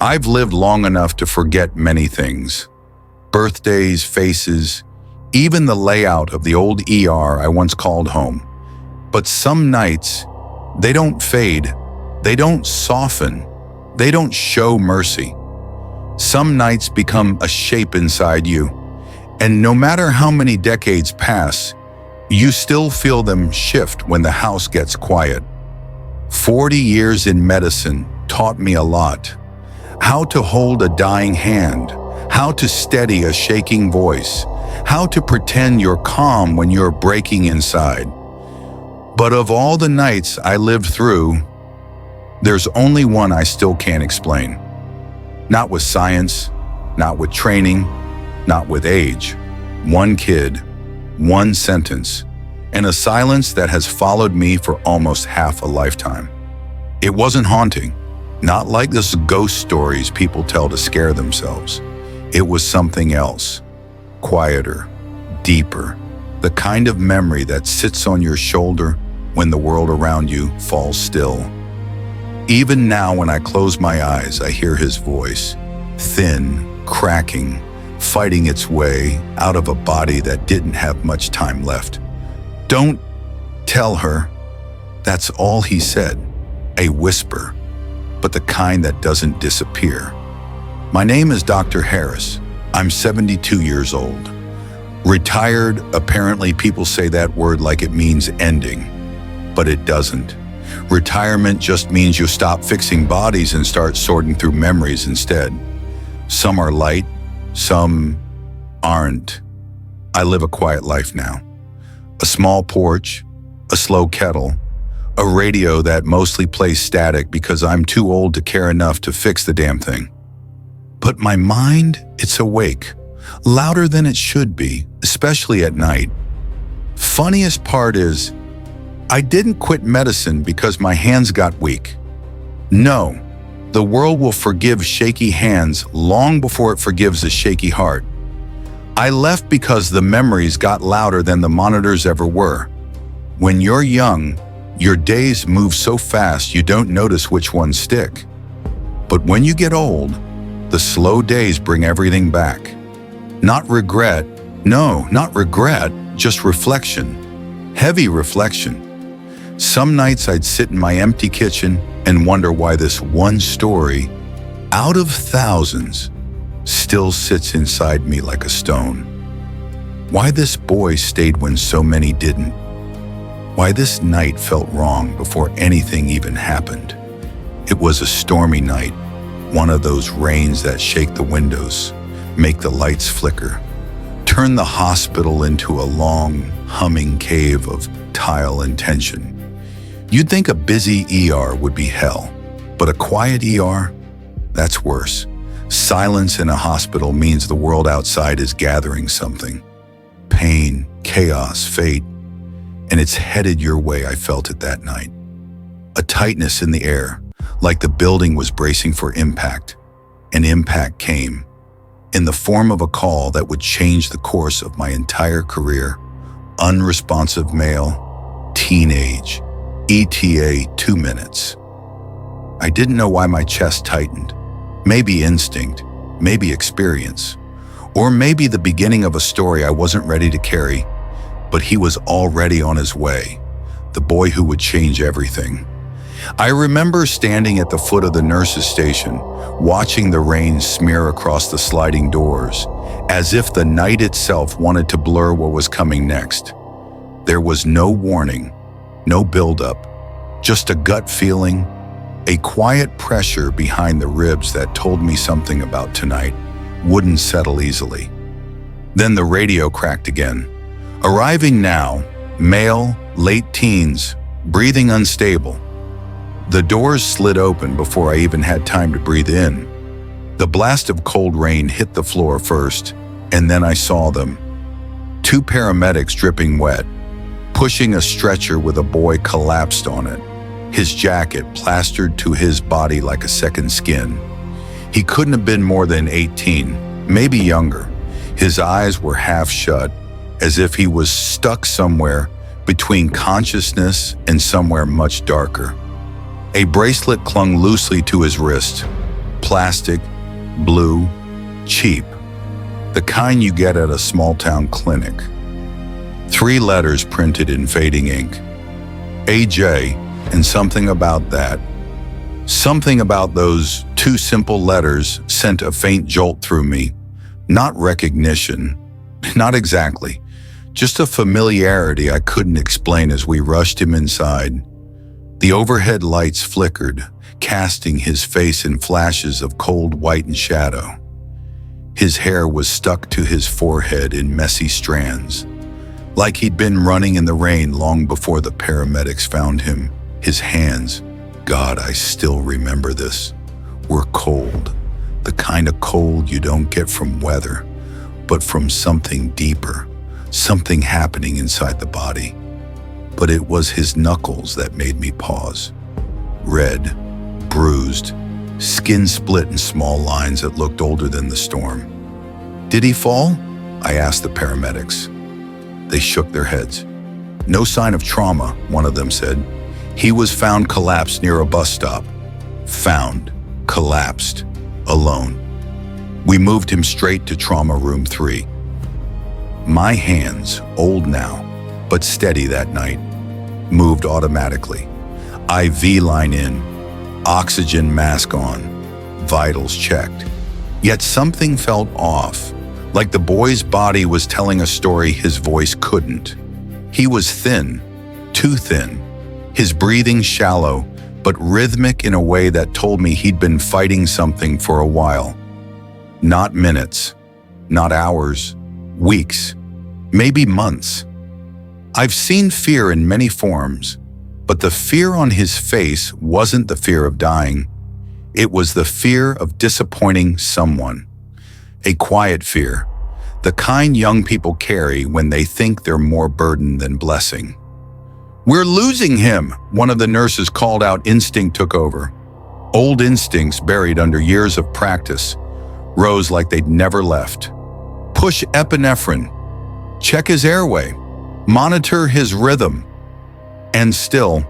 I've lived long enough to forget many things. Birthdays, faces, even the layout of the old ER I once called home. But some nights, they don't fade, they don't soften, they don't show mercy. Some nights become a shape inside you, and no matter how many decades pass, you still feel them shift when the house gets quiet. 40 years in medicine taught me a lot. How to hold a dying hand, how to steady a shaking voice, how to pretend you're calm when you're breaking inside. But of all the nights I lived through, there's only one I still can't explain. Not with science, not with training, not with age. One kid, one sentence, and a silence that has followed me for almost half a lifetime. It wasn't haunting, not like those ghost stories people tell to scare themselves. It was something else, quieter, deeper, the kind of memory that sits on your shoulder when the world around you falls still. Even now when I close my eyes, I hear his voice, thin, cracking, fighting its way out of a body that didn't have much time left. "Don't tell her." That's all he said, a whisper, but the kind that doesn't disappear. My name is Dr. Harris. I'm 72 years old. Retired, apparently people say that word like it means ending, but it doesn't. Retirement just means you stop fixing bodies and start sorting through memories instead. Some are light, some aren't. I live a quiet life now. A small porch, a slow kettle, a radio that mostly plays static because I'm too old to care enough to fix the damn thing. But my mind, it's awake, louder than it should be, especially at night. Funniest part is, I didn't quit medicine because my hands got weak. No, the world will forgive shaky hands long before it forgives a shaky heart. I left because the memories got louder than the monitors ever were. When you're young, your days move so fast you don't notice which ones stick. But when you get old, the slow days bring everything back. Not regret, no, not regret, just reflection. Heavy reflection. Some nights I'd sit in my empty kitchen and wonder why this one story, out of thousands, still sits inside me like a stone. Why this boy stayed when so many didn't. Why this night felt wrong before anything even happened. It was a stormy night, one of those rains that shake the windows, make the lights flicker, turn the hospital into a long, humming cave of tile and tension. You'd think a busy ER would be hell, but a quiet ER? That's worse. Silence in a hospital means the world outside is gathering something. Pain, chaos, fate. And it's headed your way. I felt it that night. A tightness in the air, like the building was bracing for impact. And impact came, in the form of a call that would change the course of my entire career. Unresponsive male, teenage, ETA 2 minutes. I didn't know why my chest tightened. Maybe instinct, maybe experience, or maybe the beginning of a story I wasn't ready to carry, but he was already on his way, the boy who would change everything. I remember standing at the foot of the nurse's station, watching the rain smear across the sliding doors, as if the night itself wanted to blur what was coming next. There was no warning, no buildup, just a gut feeling, a quiet pressure behind the ribs that told me something about tonight wouldn't settle easily. Then the radio cracked again. Arriving now, male, late teens, breathing unstable. The doors slid open before I even had time to breathe in. The blast of cold rain hit the floor first, and then I saw them. 2 paramedics dripping wet, pushing a stretcher with a boy collapsed on it, his jacket plastered to his body like a second skin. He couldn't have been more than 18, maybe younger. His eyes were half shut, as if he was stuck somewhere between consciousness and somewhere much darker. A bracelet clung loosely to his wrist, Plastic, blue, cheap. The kind you get at a small-town clinic. 3 letters printed in fading ink. AJ, and something about that. Something about those 2 simple letters sent a faint jolt through me. Not recognition, not exactly. Just a familiarity I couldn't explain as we rushed him inside. The overhead lights flickered, casting his face in flashes of cold whitened shadow. His hair was stuck to his forehead in messy strands, like he'd been running in the rain long before the paramedics found him. His hands, God, I still remember this, were cold. The kind of cold you don't get from weather, but from something deeper, something happening inside the body. But it was his knuckles that made me pause. Red, bruised, skin split in small lines that looked older than the storm. Did he fall? I asked the paramedics. They shook their heads. No sign of trauma, one of them said. He was found collapsed near a bus stop. Found, collapsed, alone. We moved him straight to trauma room 3. My hands, old now, but steady that night, moved automatically. IV line in, oxygen mask on, vitals checked. Yet something felt off, like the boy's body was telling a story his voice couldn't. He was thin, too thin, his breathing shallow, but rhythmic in a way that told me he'd been fighting something for a while. Not minutes, not hours, weeks, maybe months. I've seen fear in many forms, but the fear on his face wasn't the fear of dying. It was the fear of disappointing someone. A quiet fear, the kind young people carry when they think they're more burden than blessing. "We're losing him," one of the nurses called out. Instinct took over. Old instincts buried under years of practice rose like they'd never left. Push epinephrine, check his airway, monitor his rhythm. And still,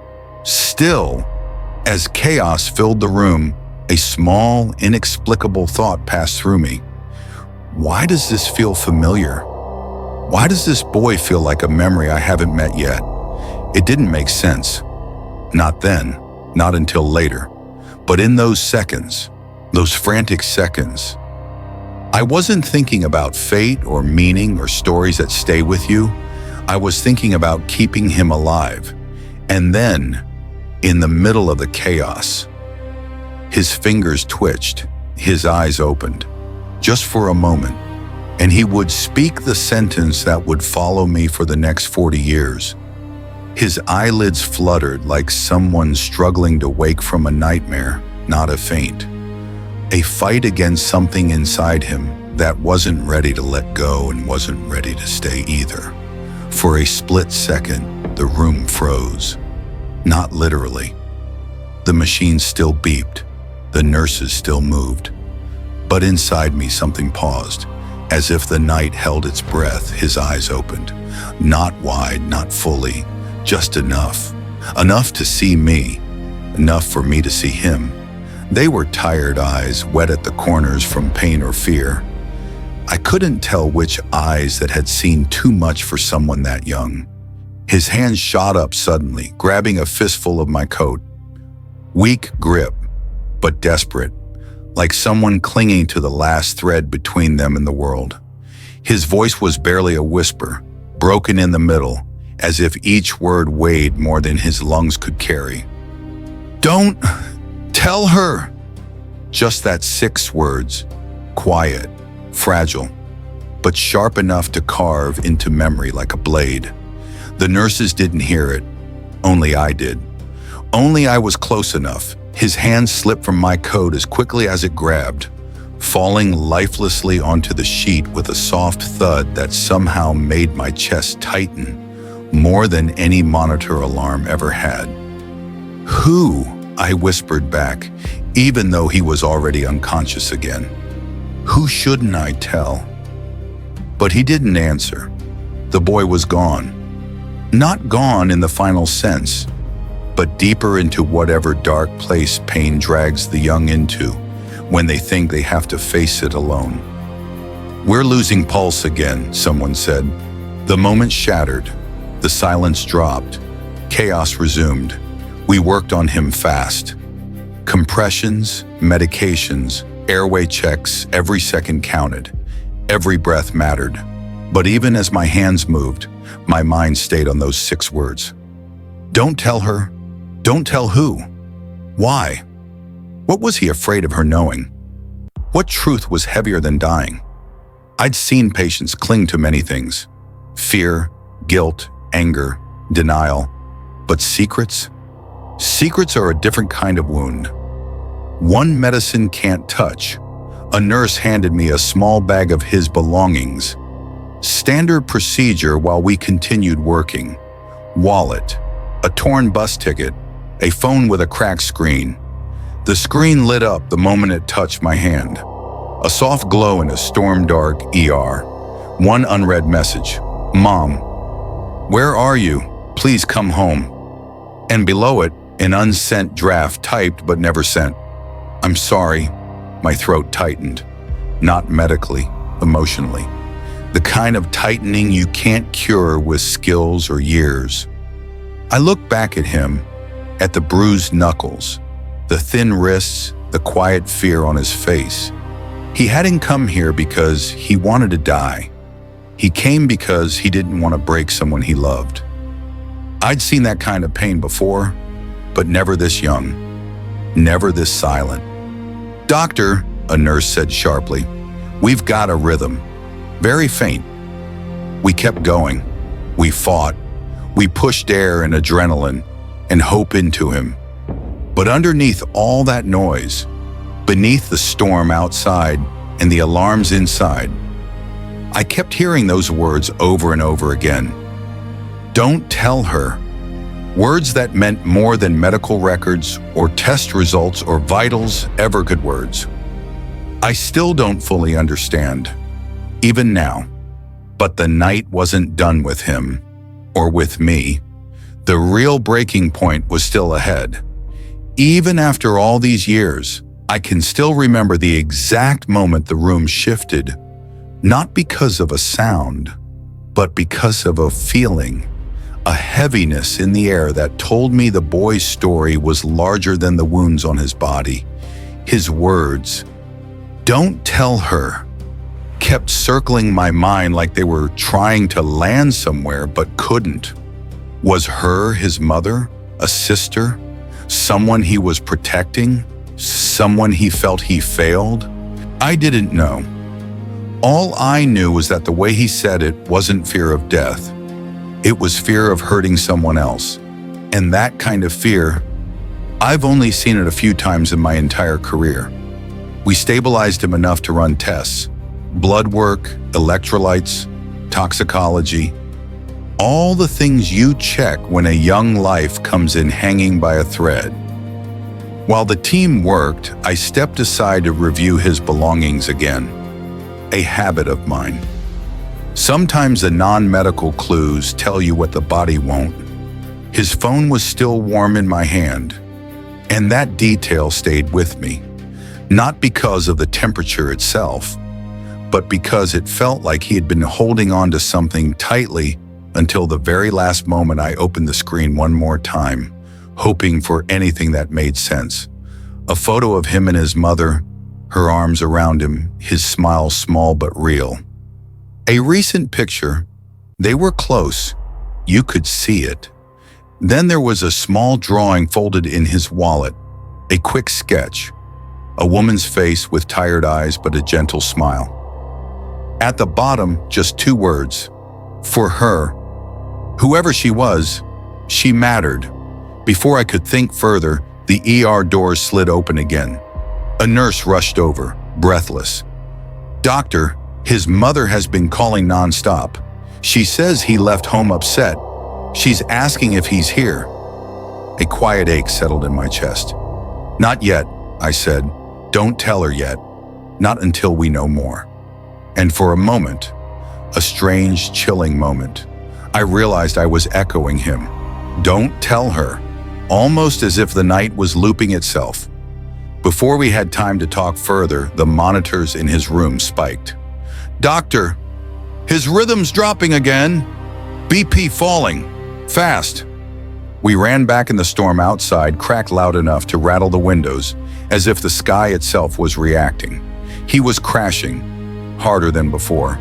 as chaos filled the room, a small, inexplicable thought passed through me. Why does this feel familiar? Why does this boy feel like a memory I haven't met yet? It didn't make sense. Not then, not until later. But in those seconds, those frantic seconds, I wasn't thinking about fate or meaning or stories that stay with you. I was thinking about keeping him alive. And then, in the middle of the chaos, his fingers twitched, his eyes opened, just for a moment, and he would speak the sentence that would follow me for the next 40 years. His eyelids fluttered like someone struggling to wake from a nightmare, not a faint. A fight against something inside him that wasn't ready to let go and wasn't ready to stay either. For a split second, the room froze. Not literally. The machine still beeped. The nurses still moved. But inside me, something paused, as if the night held its breath. His eyes opened. Not wide, not fully, just enough. Enough to see me. Enough for me to see him. They were tired eyes, wet at the corners from pain or fear. I couldn't tell which eyes that had seen too much for someone that young. His hand shot up suddenly, grabbing a fistful of my coat. Weak grip, but desperate, like someone clinging to the last thread between them and the world. His voice was barely a whisper, broken in the middle, as if each word weighed more than his lungs could carry. "Don't tell her!" Just that 6 words, quiet, fragile, but sharp enough to carve into memory like a blade. The nurses didn't hear it, only I did. Only I was close enough. His hand slipped from my coat as quickly as it grabbed, falling lifelessly onto the sheet with a soft thud that somehow made my chest tighten, more than any monitor alarm ever had. "Who?" I whispered back, even though he was already unconscious again. "Who shouldn't I tell?" But he didn't answer. The boy was gone. Not gone in the final sense, but deeper into whatever dark place pain drags the young into, when they think they have to face it alone. "We're losing pulse again," someone said. The moment shattered. The silence dropped. Chaos resumed. We worked on him fast. Compressions, medications, airway checks, every second counted. Every breath mattered. But even as my hands moved, my mind stayed on those 6 words. Don't tell her. Don't tell who. Why? What was he afraid of her knowing? What truth was heavier than dying? I'd seen patients cling to many things. Fear, guilt, anger, denial. But secrets? Secrets are a different kind of wound. One medicine can't touch. A nurse handed me a small bag of his belongings. Standard procedure while we continued working. Wallet, a torn bus ticket, a phone with a cracked screen. The screen lit up the moment it touched my hand. A soft glow in a storm-dark ER. One unread message. "Mom, where are you? Please come home." And below it, an unsent draft typed but never sent. "I'm sorry." My throat tightened. Not medically, emotionally. The kind of tightening you can't cure with skills or years. I looked back at him, at the bruised knuckles, the thin wrists, the quiet fear on his face. He hadn't come here because he wanted to die. He came because he didn't want to break someone he loved. I'd seen that kind of pain before, but never this young, never this silent. "Doctor," a nurse said sharply, "we've got a rhythm. Very faint." We kept going. We fought. We pushed air and adrenaline and hope into him. But underneath all that noise, beneath the storm outside and the alarms inside, I kept hearing those words over and over again. Don't tell her. Words that meant more than medical records or test results or vitals ever could words. I still don't fully understand, even now. But the night wasn't done with him, or with me. The real breaking point was still ahead. Even after all these years, I can still remember the exact moment the room shifted, not because of a sound, but because of a feeling, a heaviness in the air that told me the boy's story was larger than the wounds on his body. His words, "Don't tell her," kept circling my mind like they were trying to land somewhere but couldn't. Was her his mother, a sister, someone he was protecting, someone he felt he failed? I didn't know. All I knew was that the way he said it wasn't fear of death. It was fear of hurting someone else. And that kind of fear, I've only seen it a few times in my entire career. We stabilized him enough to run tests. Blood work, electrolytes, toxicology. All the things you check when a young life comes in hanging by a thread. While the team worked, I stepped aside to review his belongings again. A habit of mine. Sometimes the non-medical clues tell you what the body won't. His phone was still warm in my hand, and that detail stayed with me. Not because of the temperature itself, but because it felt like he had been holding on to something tightly until the very last moment I opened the screen one more time, hoping for anything that made sense. A photo of him and his mother, her arms around him, his smile small but real. A recent picture. They were close. You could see it. Then there was a small drawing folded in his wallet, a quick sketch. A woman's face with tired eyes but a gentle smile. At the bottom, just 2 words. For her. Whoever she was, she mattered. Before I could think further, the ER doors slid open again. A nurse rushed over, breathless. "Doctor, his mother has been calling nonstop. She says he left home upset. She's asking if he's here." A quiet ache settled in my chest. "Not yet," I said. "Don't tell her yet. Not until we know more." And for a moment, a strange, chilling moment, I realized I was echoing him. Don't tell her, almost as if the night was looping itself. Before we had time to talk further, the monitors in his room spiked. "Doctor, his rhythm's dropping again. BP falling. Fast." We ran back in the storm outside, cracked loud enough to rattle the windows, as if the sky itself was reacting. He was crashing, harder than before.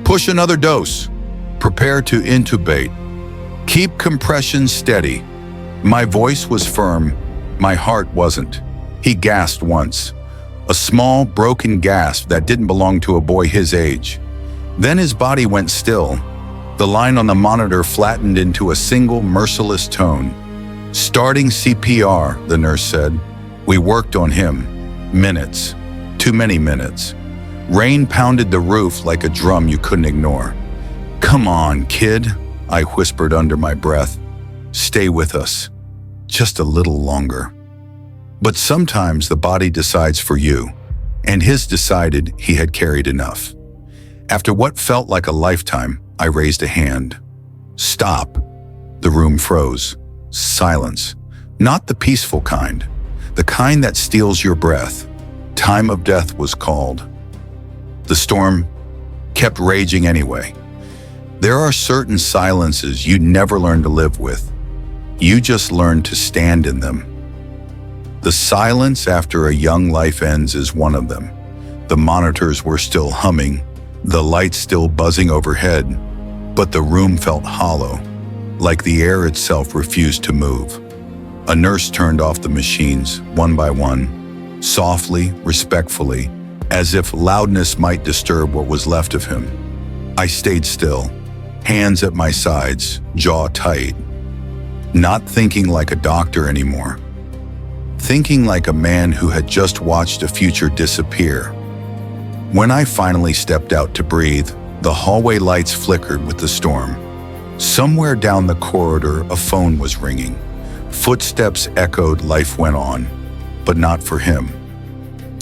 "Push another dose. Prepare to intubate. Keep compression steady." My voice was firm, my heart wasn't. He gasped once, a small, broken gasp that didn't belong to a boy his age. Then his body went still. The line on the monitor flattened into a single, merciless tone. "Starting CPR," the nurse said. We worked on him. Minutes. Too many minutes. Rain pounded the roof like a drum you couldn't ignore. "Come on, kid," I whispered under my breath. "Stay with us. Just a little longer." But sometimes the body decides for you, and his decided he had carried enough. After what felt like a lifetime, I raised a hand. "Stop." The room froze. Silence. Not the peaceful kind. The kind that steals your breath. Time of death was called. The storm kept raging anyway. There are certain silences you never learn to live with. You just learn to stand in them. The silence after a young life ends is one of them. The monitors were still humming, the lights still buzzing overhead, but the room felt hollow, like the air itself refused to move. A nurse turned off the machines, one by one, softly, respectfully, as if loudness might disturb what was left of him. I stayed still, hands at my sides, jaw tight, not thinking like a doctor anymore, thinking like a man who had just watched a future disappear. When I finally stepped out to breathe, the hallway lights flickered with the storm. Somewhere down the corridor, a phone was ringing. Footsteps echoed, life went on, but not for him.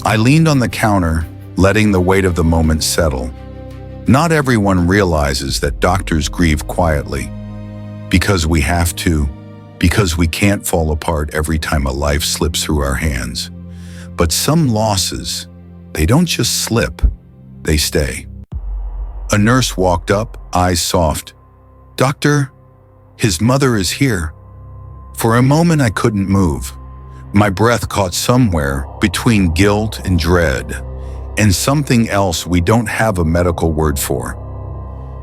I leaned on the counter, letting the weight of the moment settle. Not everyone realizes that doctors grieve quietly. Because we have to, because we can't fall apart every time a life slips through our hands. But some losses, they don't just slip, they stay. A nurse walked up, eyes soft. "Doctor, his mother is here." For a moment I couldn't move. My breath caught somewhere between guilt and dread, and something else we don't have a medical word for.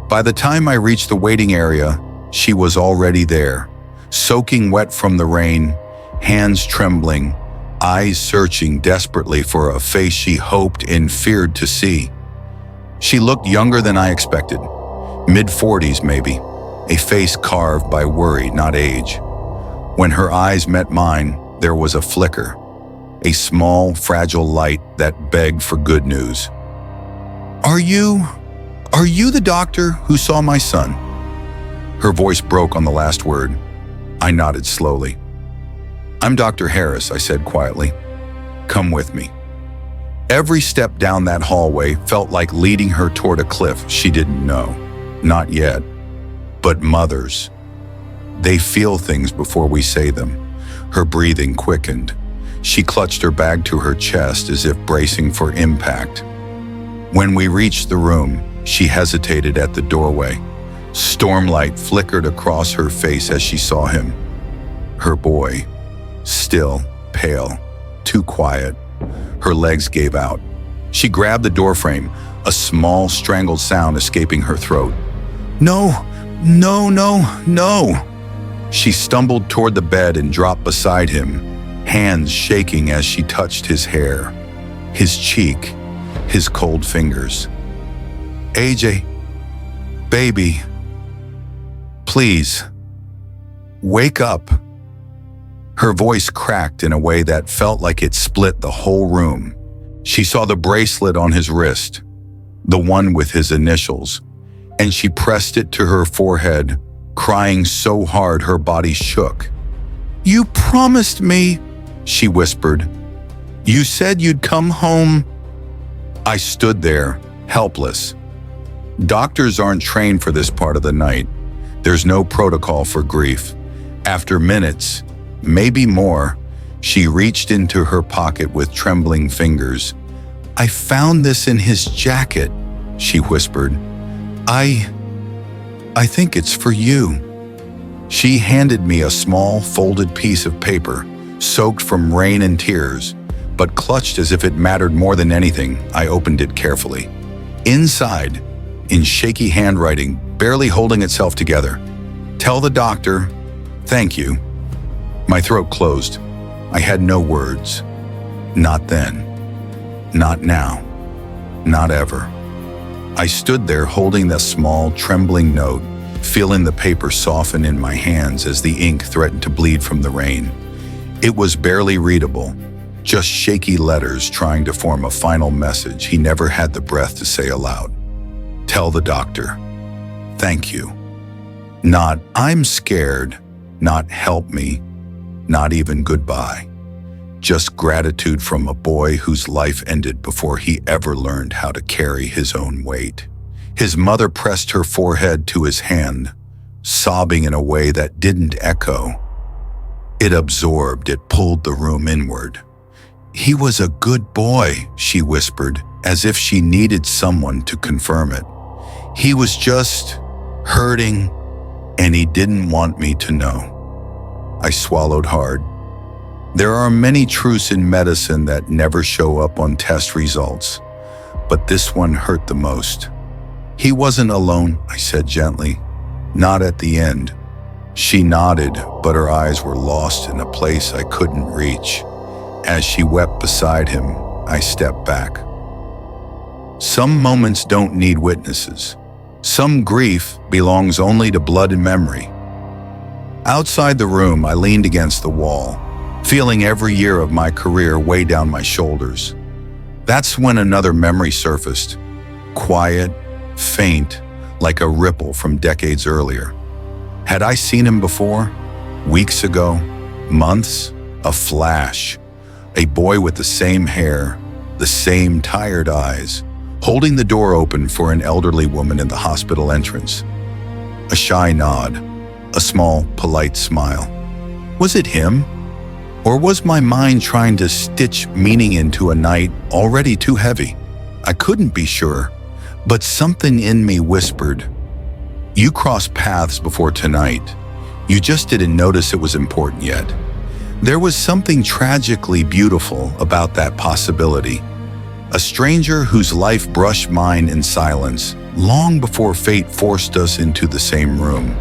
By the time I reached the waiting area, she was already there, soaking wet from the rain, hands trembling, eyes searching desperately for a face she hoped and feared to see. She looked younger than I expected, mid-40s maybe, a face carved by worry, not age. When her eyes met mine, there was a flicker, a small, fragile light that begged for good news. Are you the doctor who saw my son?" Her voice broke on the last word. I nodded slowly. "I'm Dr. Harris," I said quietly. "Come with me." Every step down that hallway felt like leading her toward a cliff she didn't know. Not yet. But mothers, they feel things before we say them. Her breathing quickened. She clutched her bag to her chest as if bracing for impact. When we reached the room, she hesitated at the doorway. Stormlight flickered across her face as she saw him. Her boy, still, pale, too quiet. Her legs gave out. She grabbed the doorframe, a small, strangled sound escaping her throat. "No, no, no, no!" She stumbled toward the bed and dropped beside him, hands shaking as she touched his hair, his cheek, his cold fingers. "AJ, baby, please, wake up." Her voice cracked in a way that felt like it split the whole room. She saw the bracelet on his wrist, the one with his initials, and she pressed it to her forehead, crying so hard her body shook. "You promised me," she whispered. "You said you'd come home." I stood there, helpless. Doctors aren't trained for this part of the night. There's no protocol for grief. After minutes, maybe more, She reached into her pocket with trembling fingers. "I found this in his jacket," she whispered. I think it's for you." She handed me a small, folded piece of paper, soaked from rain and tears, but clutched as if it mattered more than anything. I opened it carefully. Inside, in shaky handwriting, barely holding itself together, "Tell the doctor, thank you." My throat closed. I had no words. Not then. Not now. Not ever. I stood there holding the small, trembling note, feeling the paper soften in my hands as the ink threatened to bleed from the rain. It was barely readable, just shaky letters trying to form a final message he never had the breath to say aloud. "Tell the doctor, thank you." Not, "I'm scared," not, "help me," not even goodbye. Just gratitude from a boy whose life ended before he ever learned how to carry his own weight. His mother pressed her forehead to his hand, sobbing in a way that didn't echo. It absorbed, it pulled the room inward. "He was a good boy," she whispered, as if she needed someone to confirm it. "He was just hurting, and he didn't want me to know." I swallowed hard. There are many truths in medicine that never show up on test results, but this one hurt the most. "He wasn't alone," I said gently. "Not at the end." She nodded, but her eyes were lost in a place I couldn't reach. As she wept beside him, I stepped back. Some moments don't need witnesses. Some grief belongs only to blood and memory. Outside the room, I leaned against the wall, feeling every year of my career weigh down my shoulders. That's when another memory surfaced, quiet, faint, like a ripple from decades earlier. Had I seen him before? Weeks ago? Months? A flash. A boy with the same hair, the same tired eyes, holding the door open for an elderly woman in the hospital entrance. A shy nod, a small, polite smile. Was it him? Or was my mind trying to stitch meaning into a night already too heavy? I couldn't be sure, but something in me whispered, "You crossed paths before tonight. You just didn't notice it was important yet." There was something tragically beautiful about that possibility. A stranger whose life brushed mine in silence, long before fate forced us into the same room.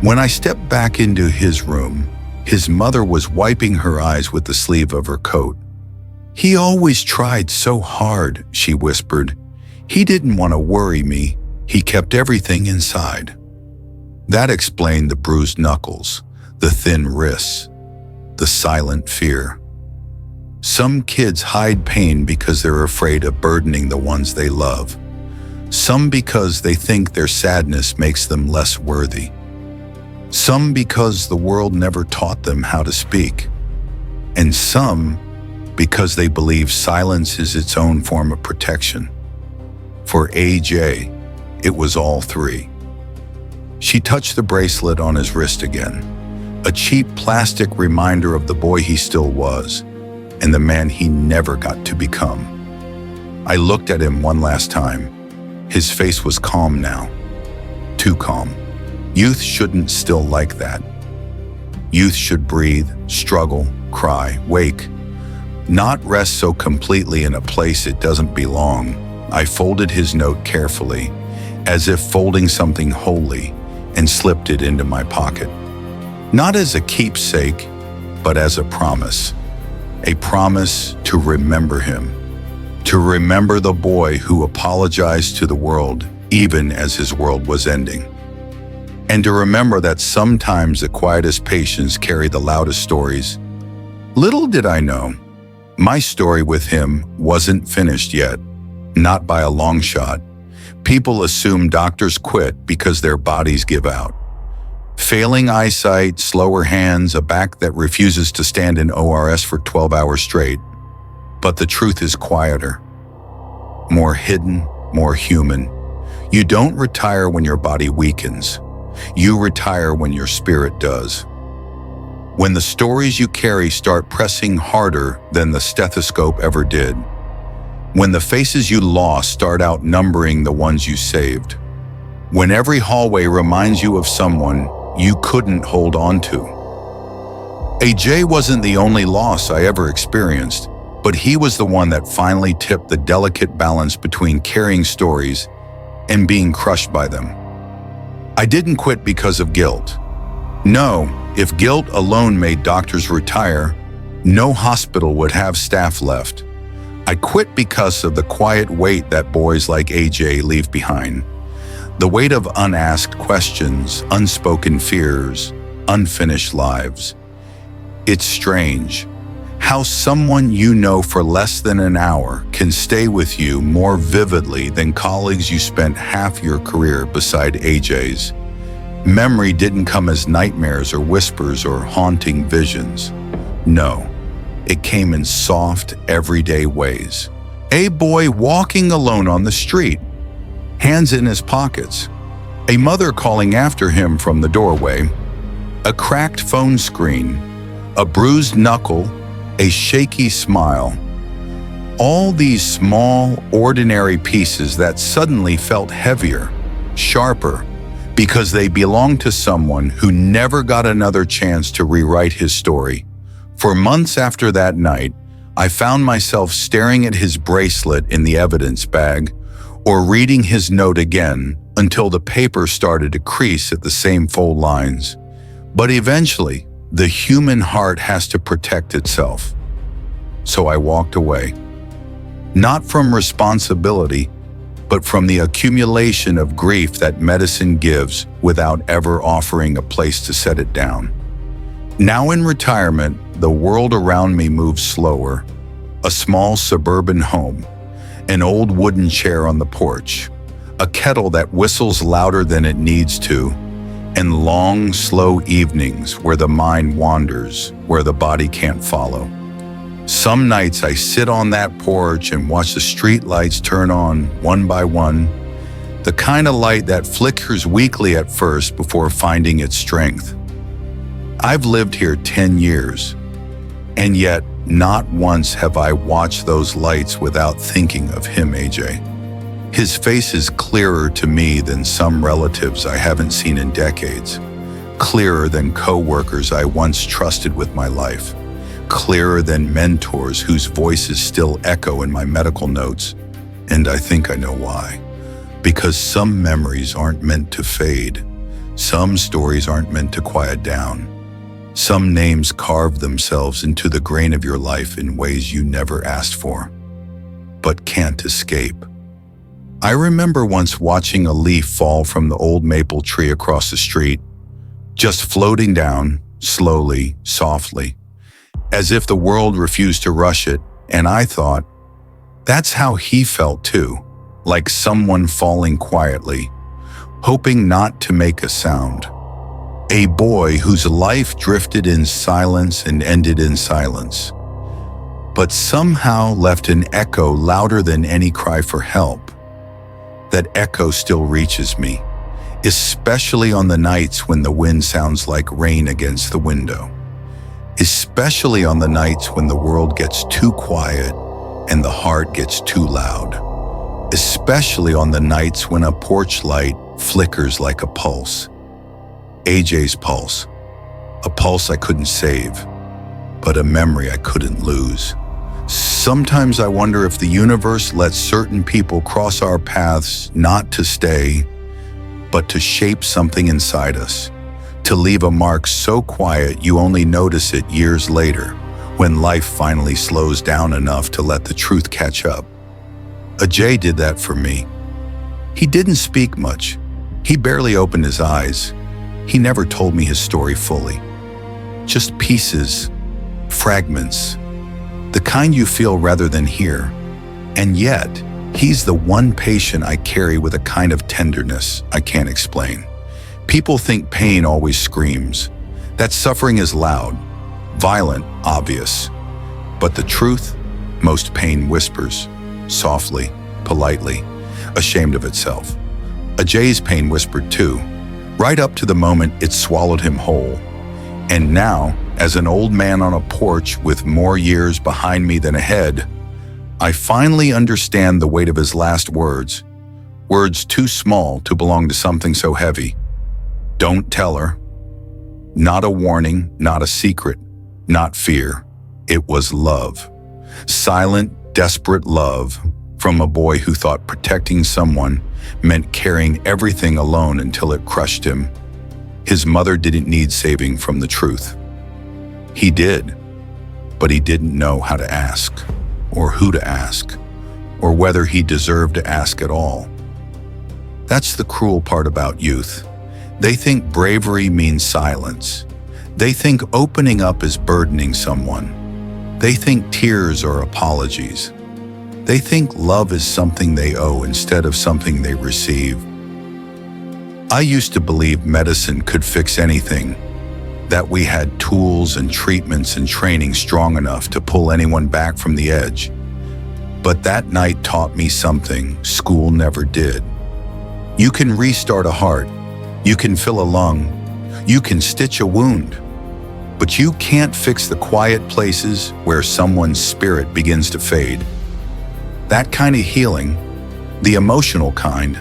When I stepped back into his room, his mother was wiping her eyes with the sleeve of her coat. "He always tried so hard," she whispered. "He didn't want to worry me. He kept everything inside." That explained the bruised knuckles, the thin wrists, the silent fear. Some kids hide pain because they're afraid of burdening the ones they love. Some because they think their sadness makes them less worthy. Some because the world never taught them how to speak. And some because they believe silence is its own form of protection. For AJ, it was all three. She touched the bracelet on his wrist again, a cheap plastic reminder of the boy he still was, and the man he never got to become. I looked at him one last time. His face was calm now. Too calm. Youth shouldn't still like that. Youth should breathe, struggle, cry, wake, not rest so completely in a place it doesn't belong. I folded his note carefully, as if folding something holy, and slipped it into my pocket. Not as a keepsake, but as a promise. A promise to remember him. To remember the boy who apologized to the world even as his world was ending. And to remember that sometimes the quietest patients carry the loudest stories. Little did I know, my story with him wasn't finished yet, not by a long shot. People assume doctors quit because their bodies give out. Failing eyesight, slower hands, a back that refuses to stand in ORS for 12 hours straight. But the truth is quieter, more hidden, more human. You don't retire when your body weakens. You retire when your spirit does. When the stories you carry start pressing harder than the stethoscope ever did. When the faces you lost start outnumbering the ones you saved. When every hallway reminds you of someone you couldn't hold on to. AJ wasn't the only loss I ever experienced, but he was the one that finally tipped the delicate balance between carrying stories and being crushed by them. I didn't quit because of guilt. No, if guilt alone made doctors retire, no hospital would have staff left. I quit because of the quiet weight that boys like AJ leave behind. The weight of unasked questions, unspoken fears, unfinished lives. It's strange how someone you know for less than an hour can stay with you more vividly than colleagues you spent half your career beside AJ's. Memory didn't come as nightmares or whispers or haunting visions. No, it came in soft, everyday ways. A boy walking alone on the street, hands in his pockets. A mother calling after him from the doorway. A cracked phone screen. A bruised knuckle. A shaky smile. All these small, ordinary pieces that suddenly felt heavier, sharper, because they belonged to someone who never got another chance to rewrite his story. For months after that night, I found myself staring at his bracelet in the evidence bag, or reading his note again until the paper started to crease at the same full lines. But eventually, the human heart has to protect itself. So I walked away. Not from responsibility, but from the accumulation of grief that medicine gives without ever offering a place to set it down. Now in retirement, the world around me moves slower. A small suburban home, an old wooden chair on the porch, a kettle that whistles louder than it needs to, and long, slow evenings where the mind wanders, where the body can't follow. Some nights I sit on that porch and watch the street lights turn on one by one, the kind of light that flickers weakly at first before finding its strength. I've lived here 10 years, and yet not once have I watched those lights without thinking of him, AJ. His face is clearer to me than some relatives I haven't seen in decades, clearer than co-workers I once trusted with my life. Clearer than mentors whose voices still echo in my medical notes. And I think I know why. Because some memories aren't meant to fade. Some stories aren't meant to quiet down. Some names carve themselves into the grain of your life in ways you never asked for, but can't escape. I remember once watching a leaf fall from the old maple tree across the street, just floating down, slowly, softly, as if the world refused to rush it, and I thought, that's how he felt too, like someone falling quietly, hoping not to make a sound. A boy whose life drifted in silence and ended in silence, but somehow left an echo louder than any cry for help. That echo still reaches me, especially on the nights when the wind sounds like rain against the window. Especially on the nights when the world gets too quiet and the heart gets too loud. Especially on the nights when a porch light flickers like a pulse. AJ's pulse. A pulse I couldn't save, but a memory I couldn't lose. Sometimes I wonder if the universe lets certain people cross our paths not to stay, but to shape something inside us. To leave a mark so quiet you only notice it years later, when life finally slows down enough to let the truth catch up. AJ did that for me. He didn't speak much. He barely opened his eyes. He never told me his story fully. Just pieces, fragments, the kind you feel rather than hear. And yet, he's the one patient I carry with a kind of tenderness I can't explain. People think pain always screams, that suffering is loud, violent, obvious. But the truth, most pain whispers, softly, politely, ashamed of itself. AJ's pain whispered too, right up to the moment it swallowed him whole. And now, As an old man on a porch with more years behind me than ahead, I finally understand the weight of his last words. Words too small to belong to something so heavy. Don't tell her. Not a warning, not a secret, not fear. It was love. Silent, desperate love from a boy who thought protecting someone meant carrying everything alone until it crushed him. His mother didn't need saving from the truth. He did, but he didn't know how to ask, or who to ask, or whether he deserved to ask at all. That's the cruel part about youth. They think bravery means silence. They think opening up is burdening someone. They think tears are apologies. They think love is something they owe instead of something they receive. I used to believe medicine could fix anything, that we had tools and treatments and training strong enough to pull anyone back from the edge. But that night taught me something school never did. You can restart a heart, you can fill a lung, you can stitch a wound, but you can't fix the quiet places where someone's spirit begins to fade. That kind of healing, the emotional kind,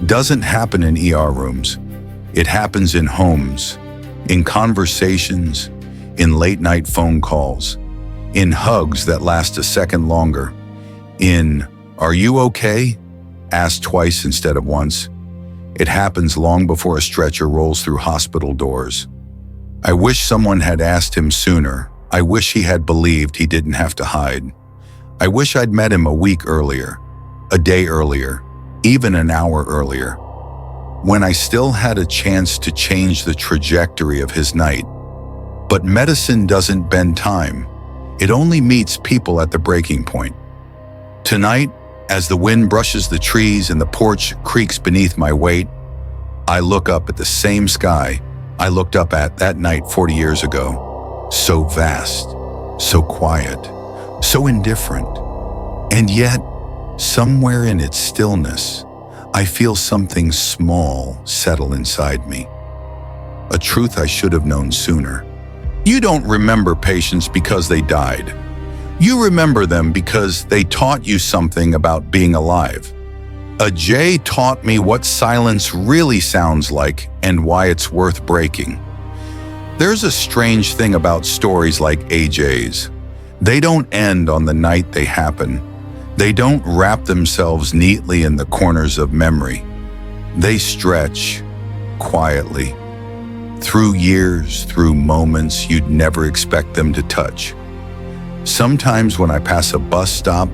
doesn't happen in ER rooms. It happens in homes, in conversations, in late-night phone calls, in hugs that last a second longer, in "Are you okay?" asked twice instead of once. It happens long before a stretcher rolls through hospital doors. I wish someone had asked him sooner. I wish he had believed he didn't have to hide. I wish I'd met him a week earlier, a day earlier, even an hour earlier, when I still had a chance to change the trajectory of his night. But medicine doesn't bend time. It only meets people at the breaking point. Tonight, as the wind brushes the trees and the porch creaks beneath my weight, I look up at the same sky I looked up at that night 40 years ago. So vast, so quiet, so indifferent. And yet, somewhere in its stillness, I feel something small settle inside me. A truth I should have known sooner. You don't remember patients because they died. You remember them because they taught you something about being alive. A J taught me what silence really sounds like and why it's worth breaking. There's a strange thing about stories like AJ's. They don't end on the night they happen. They don't wrap themselves neatly in the corners of memory. They stretch quietly, through years, through moments you'd never expect them to touch. Sometimes when I pass a bus stop,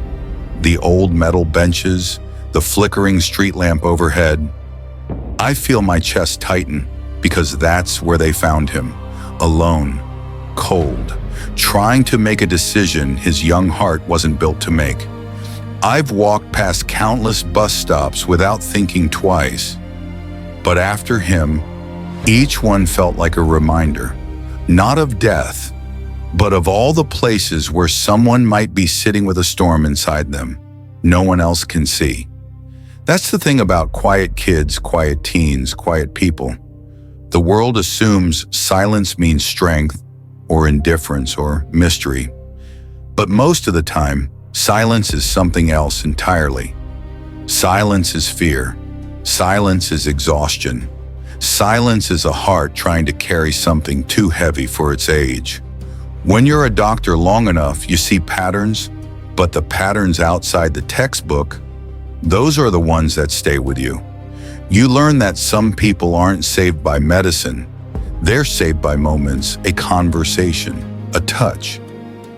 the old metal benches, the flickering street lamp overhead, I feel my chest tighten because that's where they found him, alone, cold, trying to make a decision his young heart wasn't built to make. I've walked past countless bus stops without thinking twice, but after him, each one felt like a reminder, not of death, but of all the places where someone might be sitting with a storm inside them no one else can see. That's the thing about quiet kids, quiet teens, quiet people. The world assumes silence means strength or indifference or mystery. But most of the time, silence is something else entirely. Silence is fear. Silence is exhaustion. Silence is a heart trying to carry something too heavy for its age. When you're a doctor long enough, you see patterns, but the patterns outside the textbook, those are the ones that stay with you. You learn that some people aren't saved by medicine. They're saved by moments, a conversation, a touch,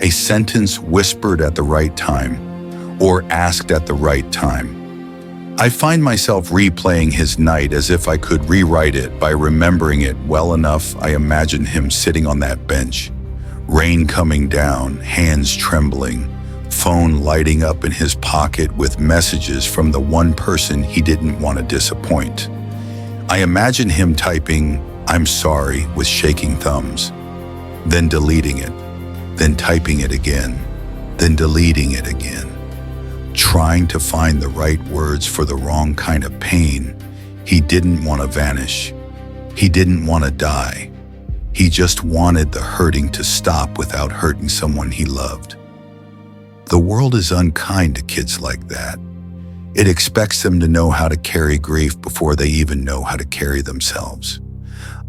a sentence whispered at the right time, or asked at the right time. I find myself replaying his night as if I could rewrite it by remembering it well enough. I imagine him sitting on that bench, rain coming down, hands trembling, phone lighting up in his pocket with messages from the one person he didn't want to disappoint. I imagine him typing, "I'm sorry," with shaking thumbs, then deleting it, then typing it again, then deleting it again, trying to find the right words for the wrong kind of pain. He didn't want to vanish. He didn't want to die. He just wanted the hurting to stop without hurting someone he loved. The world is unkind to kids like that. It expects them to know how to carry grief before they even know how to carry themselves.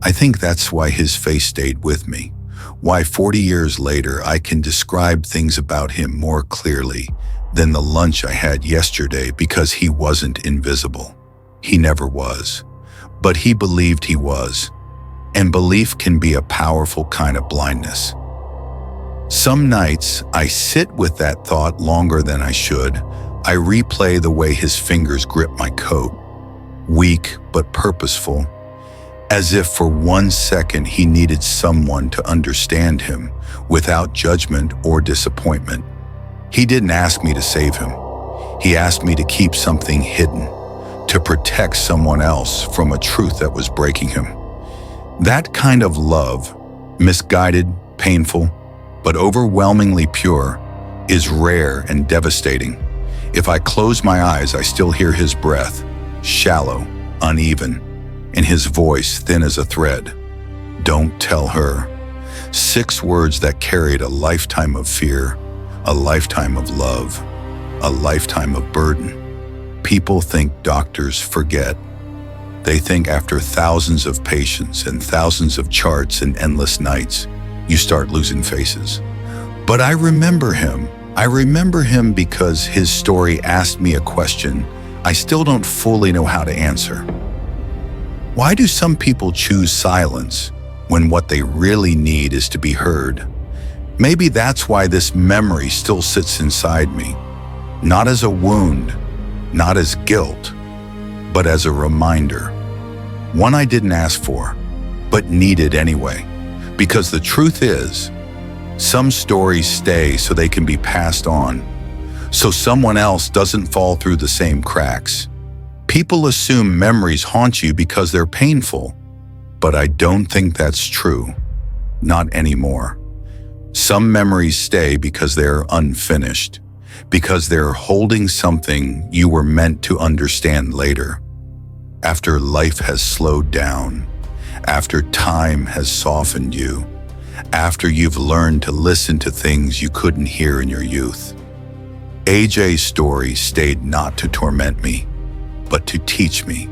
I think that's why his face stayed with me, why 40 years later I can describe things about him more clearly than the lunch I had yesterday, because he wasn't invisible. He never was. But he believed he was. And belief can be a powerful kind of blindness. Some nights, I sit with that thought longer than I should. I replay the way his fingers grip my coat, weak but purposeful, as if for 1 second he needed someone to understand him without judgment or disappointment. He didn't ask me to save him. He asked me to keep something hidden, to protect someone else from a truth that was breaking him. That kind of love, misguided, painful, but overwhelmingly pure, is rare and devastating. If I close my eyes, I still hear his breath, shallow, uneven, and his voice thin as a thread. Don't tell her. 6 words that carried a lifetime of fear, a lifetime of love, a lifetime of burden. People think doctors forget. They think after thousands of patients and thousands of charts and endless nights, you start losing faces. But I remember him. I remember him because his story asked me a question I still don't fully know how to answer. Why do some people choose silence when what they really need is to be heard? Maybe that's why this memory still sits inside me, not as a wound, not as guilt, but as a reminder. One I didn't ask for, but needed anyway. Because the truth is, some stories stay so they can be passed on, so someone else doesn't fall through the same cracks. People assume memories haunt you because they're painful, but I don't think that's true. Not anymore. Some memories stay because they're unfinished, because they're holding something you were meant to understand later. After life has slowed down, after time has softened you, after you've learned to listen to things you couldn't hear in your youth. AJ's story stayed not to torment me, but to teach me.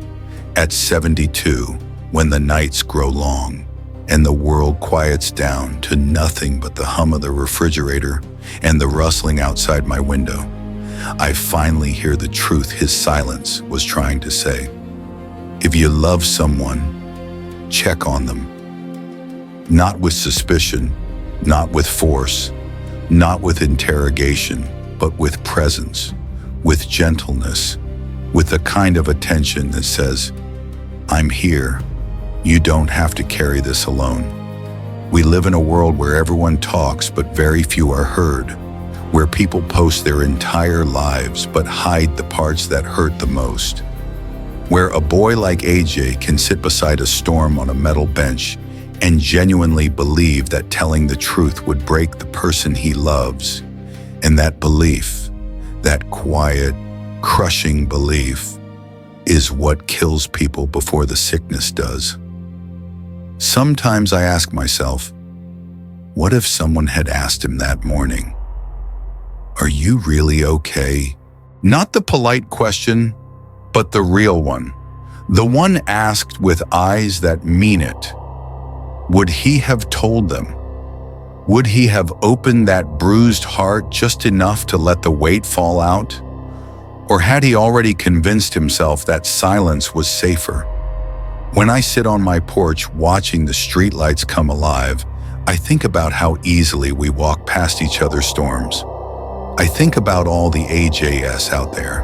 At 72, when the nights grow long and the world quiets down to nothing but the hum of the refrigerator and the rustling outside my window, I finally hear the truth his silence was trying to say. If you love someone, check on them. Not with suspicion, not with force, not with interrogation, but with presence, with gentleness, with the kind of attention that says, I'm here. You don't have to carry this alone. We live in a world where everyone talks but very few are heard, where people post their entire lives but hide the parts that hurt the most, where a boy like AJ can sit beside a storm on a metal bench and genuinely believe that telling the truth would break the person he loves. And that belief, that quiet, crushing belief, is what kills people before the sickness does. Sometimes I ask myself, what if someone had asked him that morning, "Are you really okay?" Not the polite question, but the real one. The one asked with eyes that mean it. Would he have told them? Would he have opened that bruised heart just enough to let the weight fall out? Or had he already convinced himself that silence was safer? When I sit on my porch watching the streetlights come alive, I think about how easily we walk past each other's storms. I think about all the AJS out there.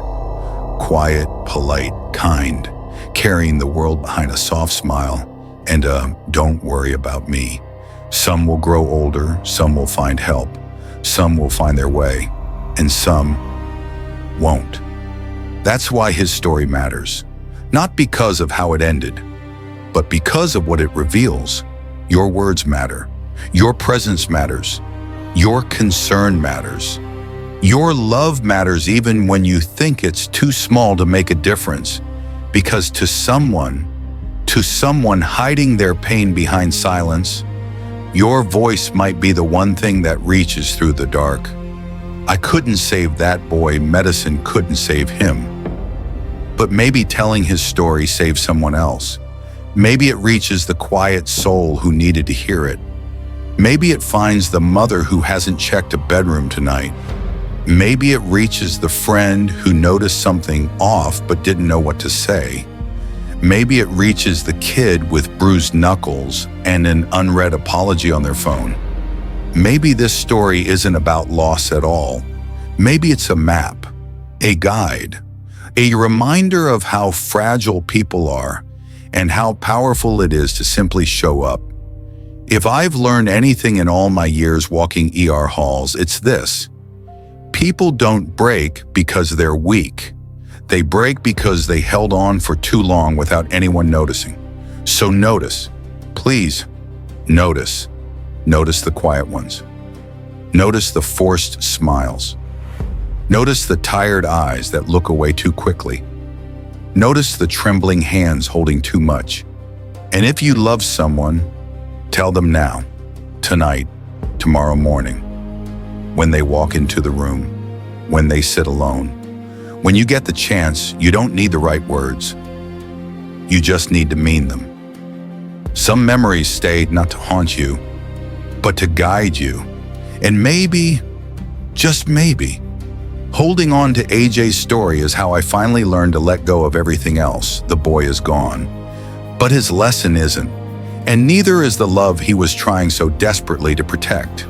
Quiet, polite, kind, carrying the world behind a soft smile and don't worry about me. Some will grow older, some will find help, some will find their way, and some won't. That's why his story matters. Not because of how it ended, but because of what it reveals. Your words matter. Your presence matters. Your concern matters. Your love matters even when you think it's too small to make a difference. Because to someone hiding their pain behind silence, Your voice might be the one thing that reaches through the dark. I couldn't save that boy, medicine couldn't save him. But maybe telling his story saves someone else. Maybe it reaches the quiet soul who needed to hear it. Maybe it finds the mother who hasn't checked a bedroom tonight. Maybe it reaches the friend who noticed something off but didn't know what to say. Maybe it reaches the kid with bruised knuckles and an unread apology on their phone. Maybe this story isn't about loss at all. Maybe it's a map, a guide, a reminder of how fragile people are and how powerful it is to simply show up. If I've learned anything in all my years walking ER halls, it's this. People don't break because they're weak. They break because they held on for too long without anyone noticing. So notice, please, notice. Notice the quiet ones. Notice the forced smiles. Notice the tired eyes that look away too quickly. Notice the trembling hands holding too much. And if you love someone, tell them now, tonight, tomorrow morning, when they walk into the room, when they sit alone. When you get the chance, you don't need the right words. You just need to mean them. Some memories stayed not to haunt you, but to guide you. And maybe, just maybe, holding on to AJ's story is how I finally learned to let go of everything else. The boy is gone. But his lesson isn't, and neither is the love he was trying so desperately to protect.